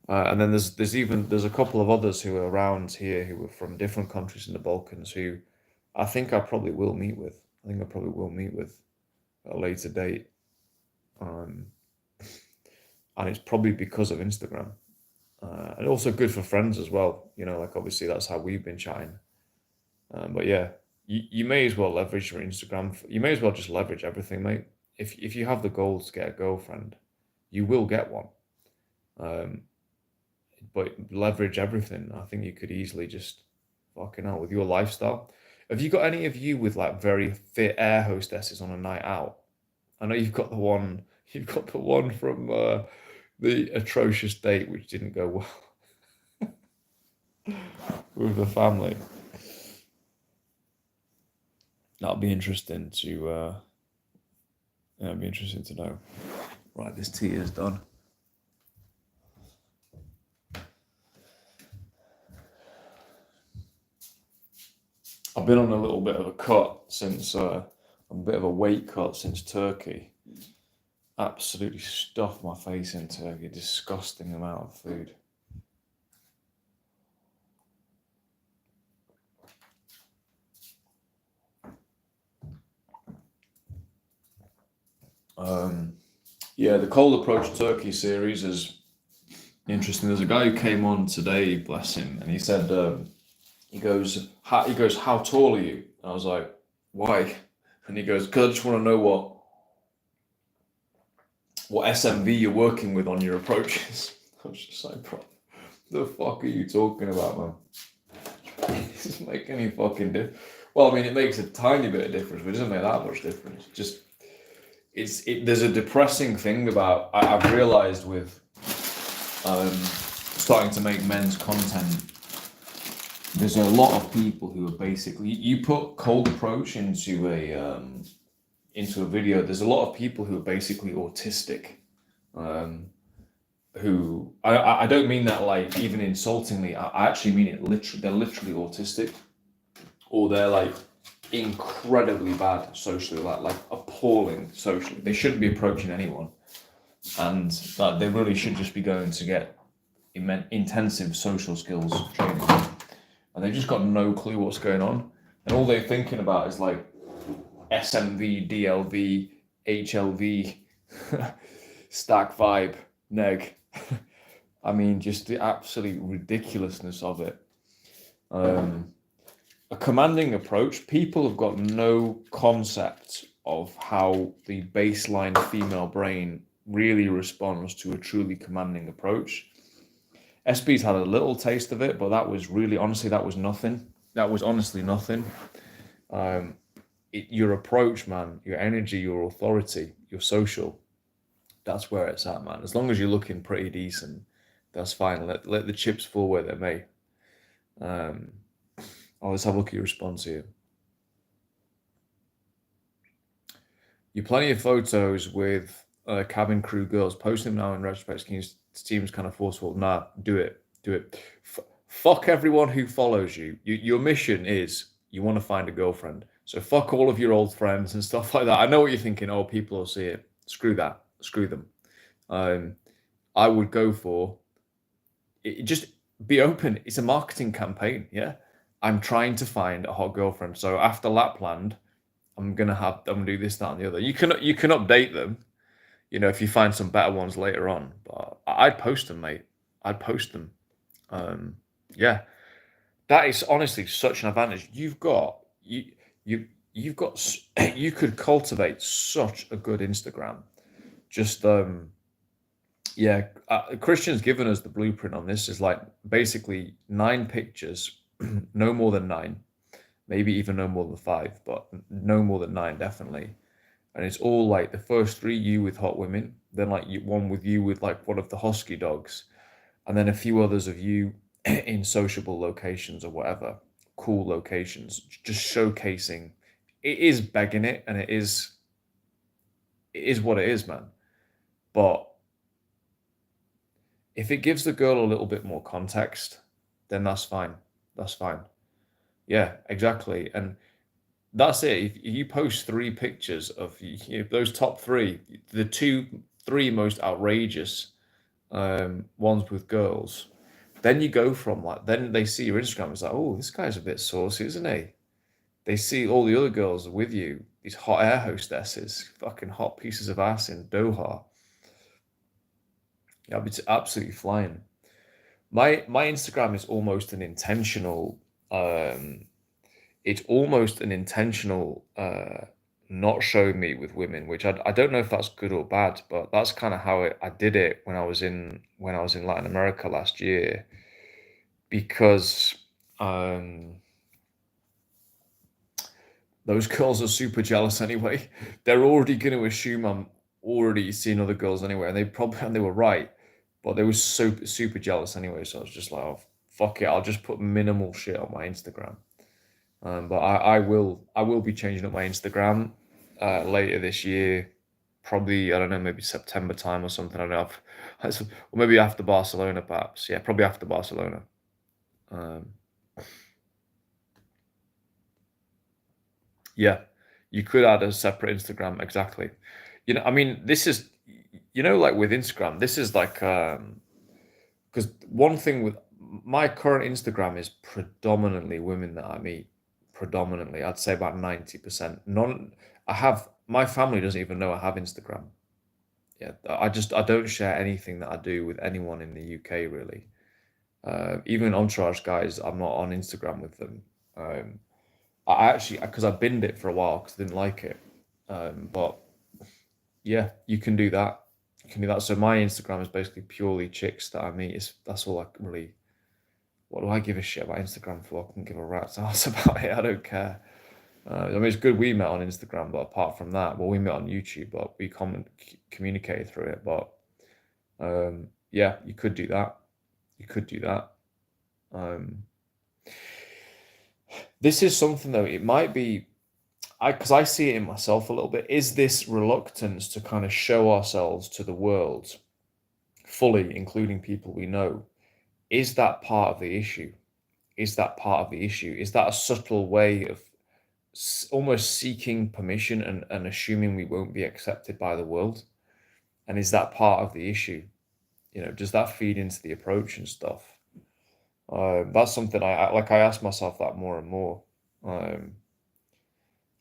And then there's a couple of others who are around here who were from different countries in the Balkans who I think I probably will meet with. I think I probably will meet with at a later date. Um, and it's probably because of Instagram. And also good for friends as well. You know, like obviously that's how we've been chatting. But yeah, you may as well leverage your Instagram. You may as well just leverage everything, mate. If you have the goal to get a girlfriend, you will get one. Um, but leverage everything. I think you could easily just fucking out with your lifestyle. Have you got any of you with like very fit air hostesses on a night out? I know you've got the one. You've got the one from the atrocious date which didn't go well with the family. That'll be interesting to. Yeah, it'd be interesting to know. Right, this tea is done. I've been on a little bit of a cut since a bit of a weight cut since Turkey. Absolutely stuffed my face in Turkey. Disgusting amount of food. Yeah, the Cold Approach Turkey series is interesting. There's a guy who came on today, bless him, and he said how tall are you? And I was like, why? And he goes, because I just want to know what SMV you're working with on your approaches. I was just like, bro, the fuck are you talking about, man? It doesn't make any fucking difference. Well, I mean, it makes a tiny bit of difference, but it doesn't make that much difference. Just there's a depressing thing about I've realized with starting to make men's content. There's a lot of people who are basically you put cold approach into a video. There's a lot of people who are basically autistic. Who I don't mean that like even insultingly. I actually mean it literally. They're literally autistic, or they're like incredibly bad socially, like appalling socially. They shouldn't be approaching anyone, and they really should just be going to get intensive social skills training, and they've just got no clue what's going on, and all they're thinking about is like SMV, DLV, HLV, stack vibe, neg. I mean, just the absolute ridiculousness of it. A commanding approach, people have got no concept of how the baseline female brain really responds to a truly commanding approach. SB's had a little taste of it, but that was really, honestly, that was nothing. That was honestly nothing. Your approach, man, your energy, your authority, your social, that's where it's at, man. As long as you're looking pretty decent, that's fine. Let the chips fall where they may. Let's have a look at your response here. You're plenty of photos with cabin crew girls. Post them now in retrospect. Seems kind of forceful. Nah, do it. Fuck everyone who follows you. Your mission is you want to find a girlfriend. So fuck all of your old friends and stuff like that. I know what you're thinking. Oh, people will see it. Screw that. Screw them. I would go for it. Just be open. It's a marketing campaign. Yeah. I'm trying to find a hot girlfriend. So after Lapland, I'm gonna do this, that, and the other. You can update them, if you find some better ones later on. But I'd post them, mate. I'd post them. Yeah, that is honestly such an advantage. You could cultivate such a good Instagram. Just yeah, Christian's given us the blueprint on this. Is like basically 9 pictures no more than 9, maybe even no more than 5, but no more than 9 definitely. And it's all like the first 3 you with hot women, then like one with you with like one of the husky dogs, and then a few others of you in sociable locations or whatever, cool locations, just showcasing. It is begging it, and it is what it is, man. But if it gives the girl a little bit more context, then that's fine. That's fine. Yeah, exactly. And that's it. If you post 3 pictures of those top 3, the three most outrageous ones with girls, then you go from like, then they see your Instagram. It's like, oh, this guy's a bit saucy, isn't he? They see all the other girls with you, these hot air hostesses, fucking hot pieces of ass in Doha. Yeah, it's absolutely flying. My Instagram is almost an intentional. Um, it's almost an intentional not showing me with women, which I don't know if that's good or bad, but that's kind of how I did it when I was in Latin America last year, because um, those girls are super jealous anyway. They're already going to assume I'm already seeing other girls anyway, and they were right, but they were super jealous anyway. So I was just like, oh, fuck it, I'll just put minimal shit on my Instagram. But I will be changing up my Instagram later this year. Probably, I don't know, maybe September time or something. I don't know. Or maybe after Barcelona, perhaps. Yeah, probably after Barcelona. Um, yeah, you could add a separate Instagram. Exactly. I mean, this is, like with Instagram, this is like, because one thing with my current Instagram is predominantly women that I meet. Predominantly, I'd say about 90%. I have, my family doesn't even know I have Instagram. Yeah, I don't share anything that I do with anyone in the UK really. Even Entourage guys, I'm not on Instagram with them. Um, I actually, because I binned it for a while because I didn't like it. But yeah, you can do that. You can do that. So my Instagram is basically purely chicks that I meet. That's all I can really. What do I give a shit about Instagram for? I can give a rat's ass about it. I don't care. I mean, it's good we met on Instagram, but apart from that, well, we met on YouTube, but we communicated through it. But yeah, you could do that. You could do that. Um, this is something though. It might be because I see it in myself a little bit. Is this reluctance to kind of show ourselves to the world fully, including people we know? Is that part of the issue? Is that part of the issue? Is that a subtle way of almost seeking permission and assuming we won't be accepted by the world? And is that part of the issue? Does that feed into the approach and stuff? That's something I ask myself that more and more. Um,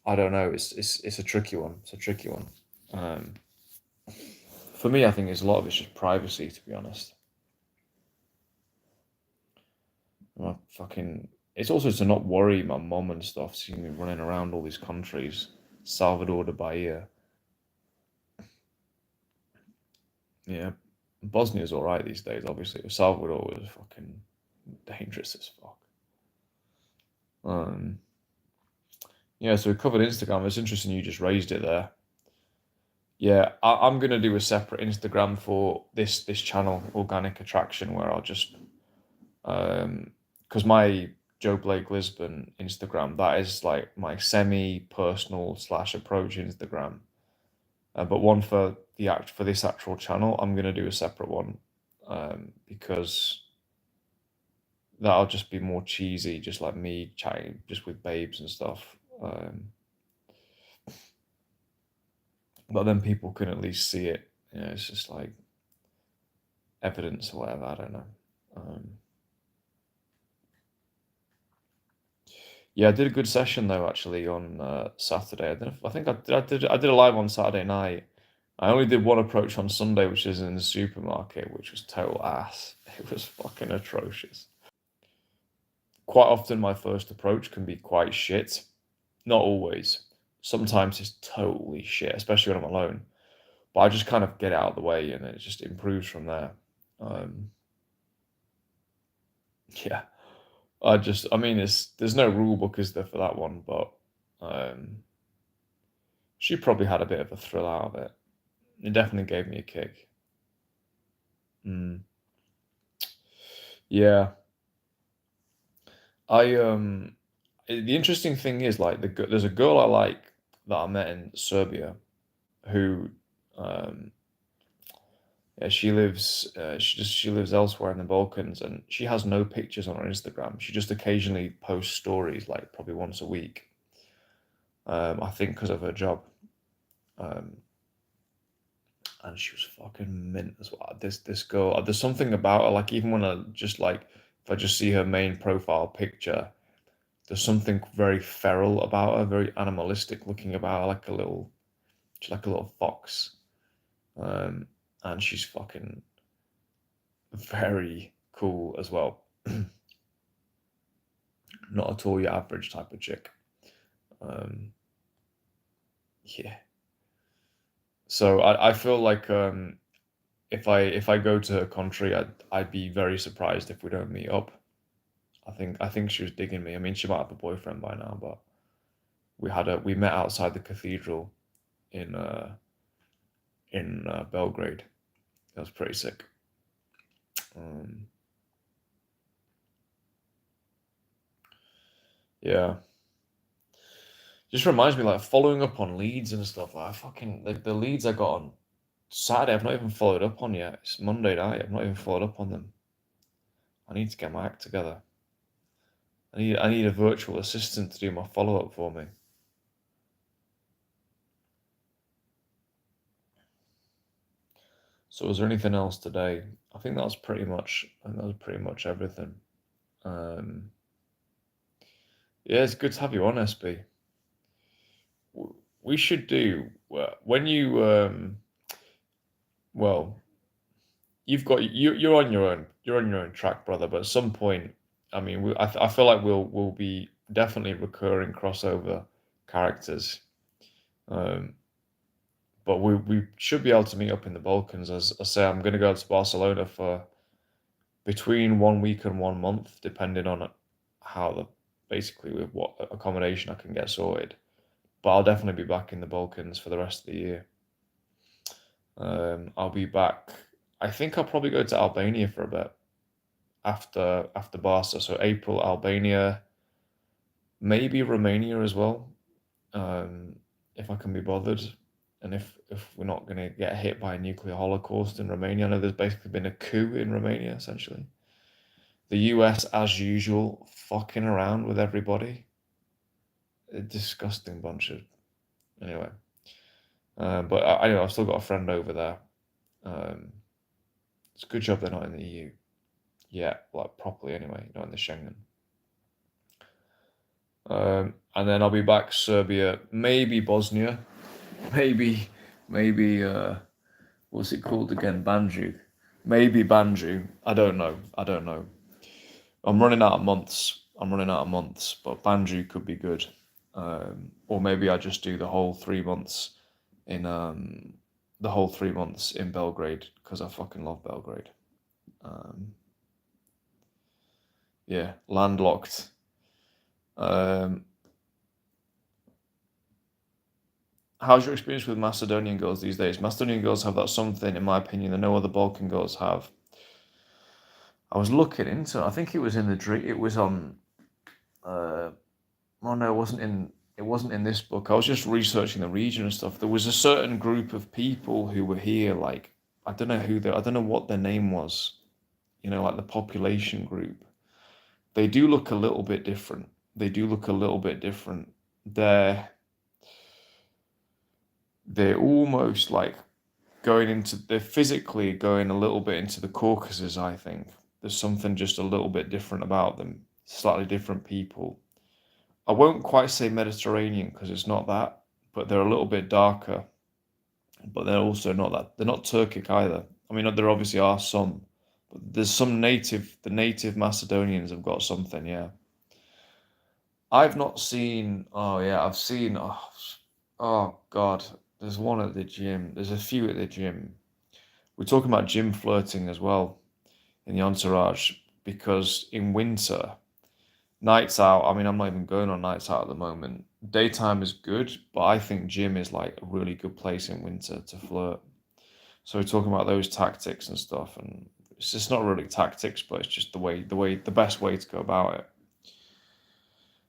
I don't know. It's a tricky one. It's a tricky one. Um, for me, I think it's a lot of it's just privacy. To be honest, fucking. It's also to not worry my mom and stuff, seeing me running around all these countries, Salvador de Bahia. Yeah, Bosnia's all right these days. Obviously, Salvador was fucking dangerous as fuck. Um, yeah, so we covered Instagram. It's interesting you just raised it there. Yeah, I'm gonna do a separate Instagram for this channel, Organic Attraction, where I'll just because my Joe Blake Lisbon Instagram, that is like my semi-personal slash approach Instagram. But one for for this actual channel, I'm gonna do a separate one because that'll just be more cheesy, just like me chatting just with babes and stuff. But then people can at least see it. It's just like evidence or whatever. I don't know. Um, yeah, I did a good session though actually on Saturday. I think I did a live on Saturday night. I only did one approach on Sunday, which is in the supermarket, which was total ass. It was fucking atrocious. Quite often, my first approach can be quite shit. Not always. Sometimes it's totally shit, especially when I'm alone. But I just kind of get out of the way, and it just improves from there. Um, yeah. I mean, there's no rule book, is there, for that one? But um, she probably had a bit of a thrill out of it. It definitely gave me a kick. Mm. Yeah, I the interesting thing is like there's a girl I like that I met in Serbia who um yeah, she lives elsewhere in the Balkans, and she has no pictures on her Instagram. She just occasionally posts stories, like probably once a week. I think because of her job. Um, and she was fucking mint as well. This girl, there's something about her. Like even when I just like if I just see her main profile picture, there's something very feral about her, very animalistic looking about her, she's like a little fox. Um, and she's fucking very cool as well. Not at all your average type of chick. Um, yeah. So I feel like if I go to her country, I'd be very surprised if we don't meet up. I think she was digging me. I mean, she might have a boyfriend by now, but we met outside the cathedral in Belgrade. That was pretty sick. Um, yeah, just reminds me like following up on leads and stuff. Like, I fucking the leads I got on Saturday, I've not even followed up on yet. It's Monday night. I've not even followed up on them. I need to get my act together. I need a virtual assistant to do my follow up for me. So was there anything else today? I think that was pretty much everything. Um, yeah, it's good to have you on, SB. We should do when you well, you're on your own. You're on your own track, brother. But at some point, I mean, I feel like we'll be definitely recurring crossover characters. Um, but we should be able to meet up in the Balkans. As I say, I'm going to go to Barcelona for between 1 week and 1 month, depending on how the basically with what accommodation I can get sorted. But I'll definitely be back in the Balkans for the rest of the year. I'll be back. I think I'll probably go to Albania for a bit after Barca. So April, Albania, maybe Romania as well, um, if I can be bothered, and if we're not going to get hit by a nuclear holocaust in Romania. I know there's basically been a coup in Romania, essentially. The US, as usual, fucking around with everybody. A disgusting bunch of anyway. But anyway, I've still got a friend over there. Um, it's a good job they're not in the EU. Yeah, like properly anyway, not in the Schengen. And then I'll be back Serbia, maybe Bosnia, maybe maybe what's it called again? Banju. Maybe Banju. I don't know. I'm running out of months. But Banju could be good. Or maybe I just do in the whole 3 months in Belgrade because I fucking love Belgrade. Um, yeah, landlocked. Um, how's your experience with Macedonian girls these days? Macedonian girls have that something, in my opinion, that no other Balkan girls have. I was looking into. I think it was in the dream. It was on. Uh, oh no, It wasn't in this book. I was just researching the region and stuff. There was a certain group of people who were here. Like I don't know who they. I don't know what their name was. You know, like the population group. They do look a little bit different. They do look a little bit different. They're they're almost like they're physically going a little bit into the Caucasus, I think. There's something just a little bit different about them, slightly different people. I won't quite say Mediterranean because it's not that, but they're a little bit darker, but they're also not that. They're not Turkic either. I mean, there obviously are some, but there's the native Macedonians have got something, yeah. I've not seen, oh yeah, oh God, there's one at the gym. There's a few at the gym. We're talking about gym flirting as well in the entourage because in winter Nights out, I mean, I'm not even going on nights out at the moment. Daytime is good, but I think gym is like a really good place in winter to flirt. So we're talking about those tactics and stuff, and it's just not really tactics, but it's just the best way to go about it.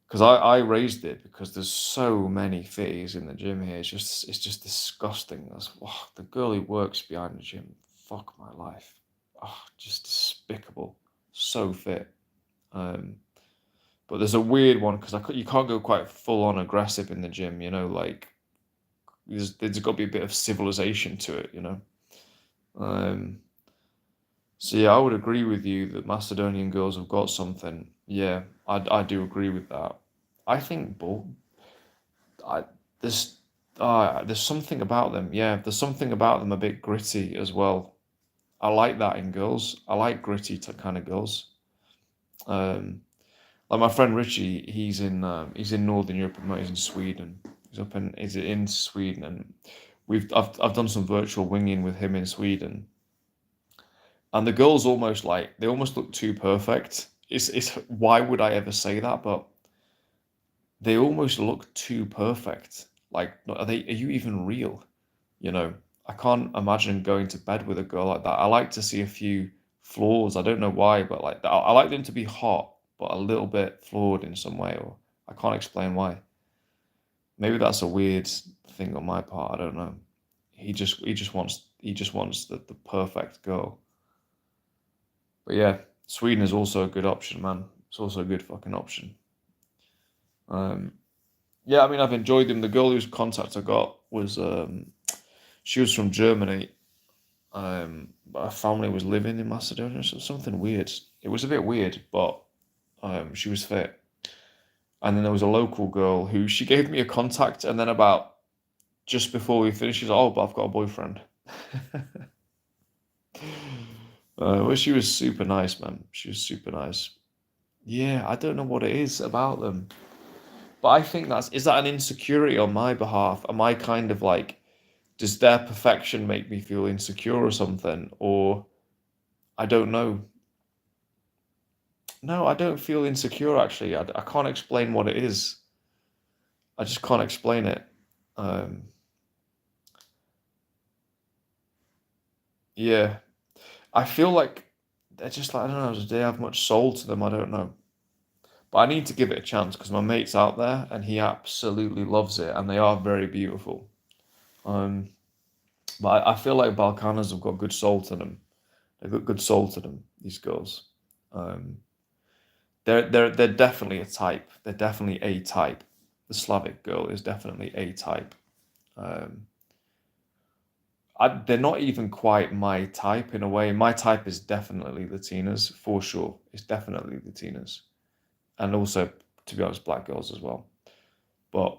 Because I raised it because there's so many fitties in the gym here. It's just disgusting. The girl who works behind the gym. Fuck my life. Just despicable. So fit. Um, but there's a weird one because you can't go quite full on aggressive in the gym. Like there's got to be a bit of civilization to it. Um, so yeah, I would agree with you that Macedonian girls have got something. Yeah, I do agree with that. I think I there's there's something about them. Yeah, there's something about them a bit gritty as well. I like that in girls. I like gritty kind of girls. Um, like my friend Richie, he's in Northern Europe, he's in Sweden. He's in Sweden, and I've done some virtual winging with him in Sweden, and the girls almost like they almost look too perfect. It's why would I ever say that? But they almost look too perfect. Like, are you even real? You know, I can't imagine going to bed with a girl like that. I like to see a few flaws. I don't know why, but like I like them to be hot, but a little bit flawed in some way, or I can't explain why. Maybe that's a weird thing on my part. I don't know. He just wants the perfect girl. But yeah, Sweden is also a good option, man. It's also a good fucking option. Um, yeah, I mean, I've enjoyed them. The girl whose contact I got was she was from Germany. But her family was living in Macedonia, so something weird. It was a bit weird, but she was fit. And then there was a local girl who she gave me a contact, and then about just before we finished, she's like, "Oh, but I've got a boyfriend." Well, she was super nice, man. She was super nice. Yeah, I don't know what it is about them, but I think is that an insecurity on my behalf? Am I kind of like, does their perfection make me feel insecure or something? Or I don't know. No, I don't feel insecure actually. I can't explain what it is. I just can't explain it. Um, yeah, I feel like they're just like, I don't know, do they have much soul to them? I don't know. But I need to give it a chance because my mate's out there and he absolutely loves it and they are very beautiful. Um, but I feel like Balkans have got good soul to them. They've got good soul to them, these girls. Um, they're definitely a type. They're definitely a type. The Slavic girl is definitely a type. Um, they're not even quite my type in a way. My type is definitely Latinas for sure. It's definitely Latinas, and also, to be honest, black girls as well. But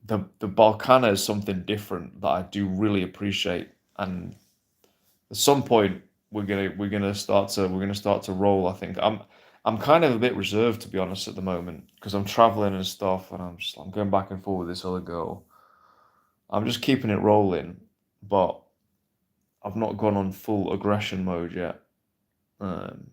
the Balkana is something different that I do really appreciate, and at some point we're gonna start to roll. I think I'm kind of a bit reserved to be honest at the moment because I'm traveling and stuff, and I'm going back and forth with this other girl. I'm just keeping it rolling, but I've not gone on full aggression mode yet. Um,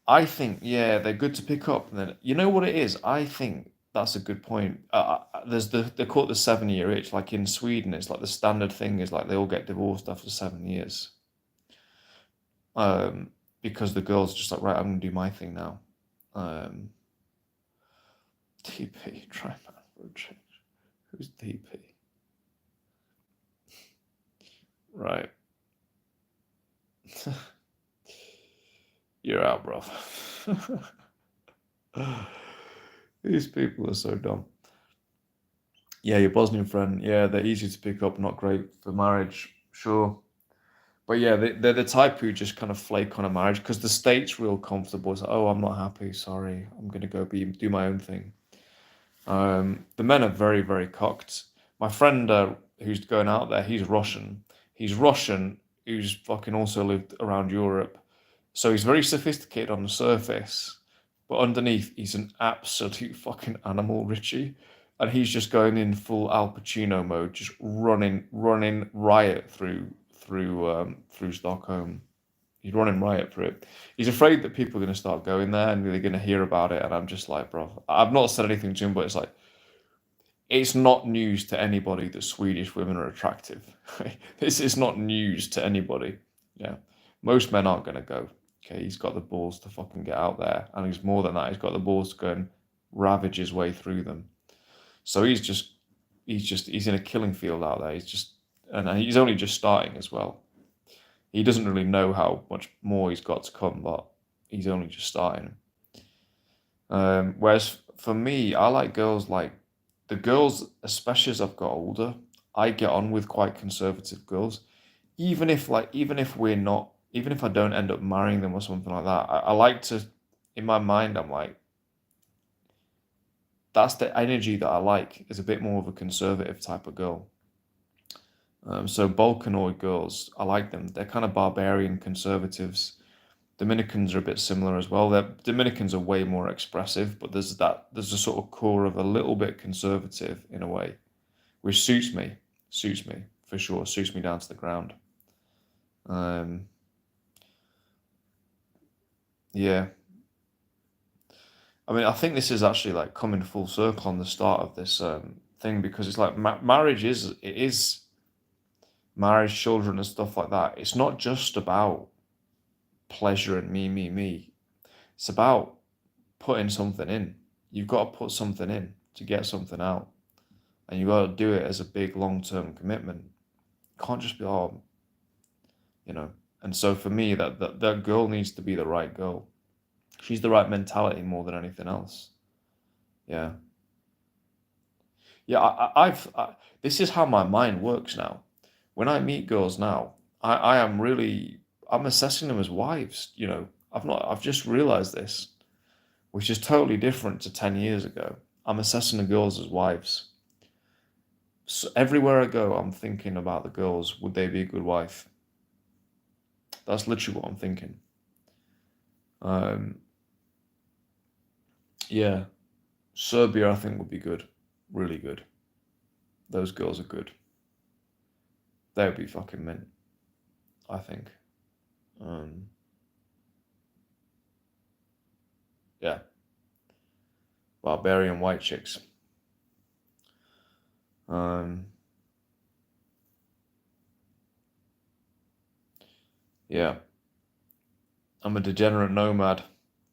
I think, yeah, they're good to pick up. And then you know what it is. I think that's a good point. They call it the 7 year itch. Like in Sweden, it's like the standard thing is like they all get divorced after 7 years. Um, because the girl's just like, right, I'm gonna do my thing now. Um, TP, try man for a change. Who's TP? Right, you're out, bro. These people are so dumb. Yeah, your Bosnian friend. Yeah, they're easy to pick up, not great for marriage. Sure. But yeah, they're the type who just kind of flake on a marriage because the state's real comfortable. It's like, oh, I'm not happy. Sorry, I'm gonna go do my own thing. The men are very, very cocked. My friend who's going out there, he's Russian. He's Russian, who's fucking also lived around Europe. So he's very sophisticated on the surface, but underneath he's an absolute fucking animal, Richie. And he's just going in full Al Pacino mode, just running riot through Stockholm. He's running riot for it. He's afraid that people are going to start going there and they're going to hear about it. And I'm just like, bro, I've not said anything to him, but it's like, it's not news to anybody that Swedish women are attractive. This is not news to anybody. Yeah. Most men aren't going to go. Okay. He's got the balls to fucking get out there. And he's more than that. He's got the balls to go and ravage his way through them. So he's in a killing field out there. And he's only just starting as well. He doesn't really know how much more he's got to come, but he's only just starting. Whereas for me, I like girls like the girls, especially as I've got older, I get on with quite conservative girls. Even if I don't end up marrying them or something like that, I like to, in my mind, I'm like, that's the energy that I like, is a bit more of a conservative type of girl. So Balkanoid girls, I like them. They're kind of barbarian conservatives. Dominicans are a bit similar as well. Dominicans are way more expressive, but there's a sort of core of a little bit conservative in a way, which suits me for sure, suits me down to the ground. Yeah, I mean, I think this is actually like coming full circle on the start of this thing, because it's like marriage is marriage, children, and stuff like that. It's not just about pleasure and me. It's about putting something in. You've got to put something in to get something out. And you've got to do it as a big long-term commitment. It can't just be, oh, you know. And so for me, that girl needs to be the right girl. She's the right mentality more than anything else. Yeah. Yeah, this is how my mind works now. When I meet girls now, I'm assessing them as wives, you know. I've just realized this, which is totally different to 10 years ago. I'm assessing the girls as wives. So everywhere I go, I'm thinking about the girls. Would they be a good wife? That's literally what I'm thinking. Um, yeah, Serbia, I think, would be good. Really good. Those girls are good. They would be fucking mint, I think. Um, yeah, barbarian white chicks. Um, yeah, I'm a degenerate nomad.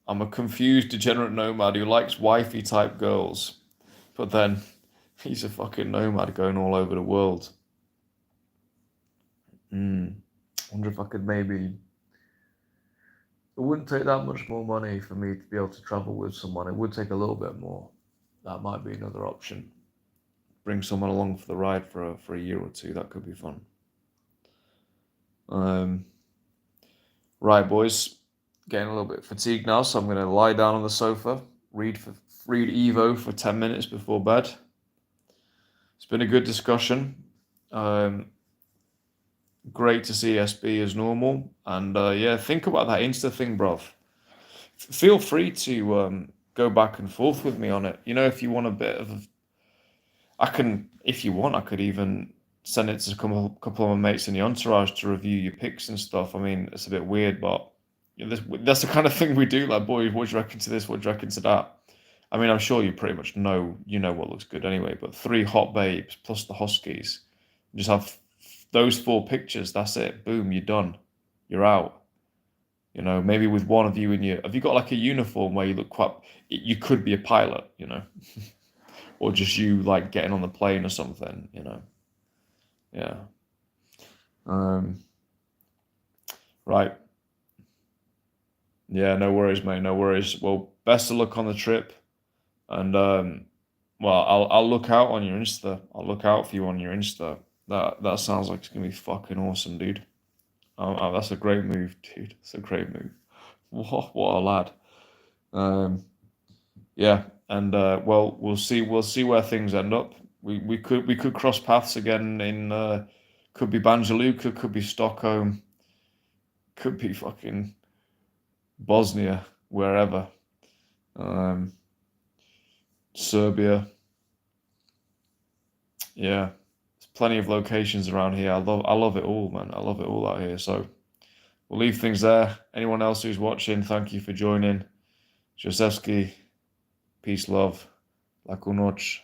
I'm a confused degenerate nomad who likes wifey type girls, but then he's a fucking nomad going all over the world. Wonder if I could maybe. It wouldn't take that much more money for me to be able to travel with someone. It would take a little bit more. That might be another option. Bring someone along for the ride for a year or two. That could be fun. Um, right, boys. Getting a little bit fatigued now, so I'm going to lie down on the sofa, read Evo for 10 minutes before bed. It's been a good discussion. Great to see SB as normal, and yeah, think about that Insta thing, bruv. Feel free to go back and forth with me on it. You know, if you want a bit of, if you want, I could even send it to a couple of my mates in the entourage to review your pics and stuff. I mean, it's a bit weird, but you know, that's the kind of thing we do. Like, boys, what do you reckon to this? What do you reckon to that? I mean, I'm sure you pretty much you know what looks good anyway. But 3 hot babes plus the huskies, just have those 4 pictures. That's it. Boom, you're done. You're out. You know, maybe with one of you in your, have you got like a uniform where you look quite, you could be a pilot, you know, or just you like getting on the plane or something, you know. Yeah. Um, right. Yeah, no worries, mate. No worries. Well, best of luck on the trip, and well, I'll look out on your Insta. I'll look out for you on your Insta. That sounds like it's gonna be fucking awesome, dude. That's a great move, dude. It's a great move. What a lad. Um, yeah, and well, we'll see where things end up. We could cross paths again in could be Banja could be Stockholm, could be fucking Bosnia, wherever. Um, Serbia. Yeah, there's plenty of locations around here. I love it all, man. I love it all out here. So we'll leave things there. Anyone else who's watching, thank you for joining. Josefsky, peace, love, laku noc.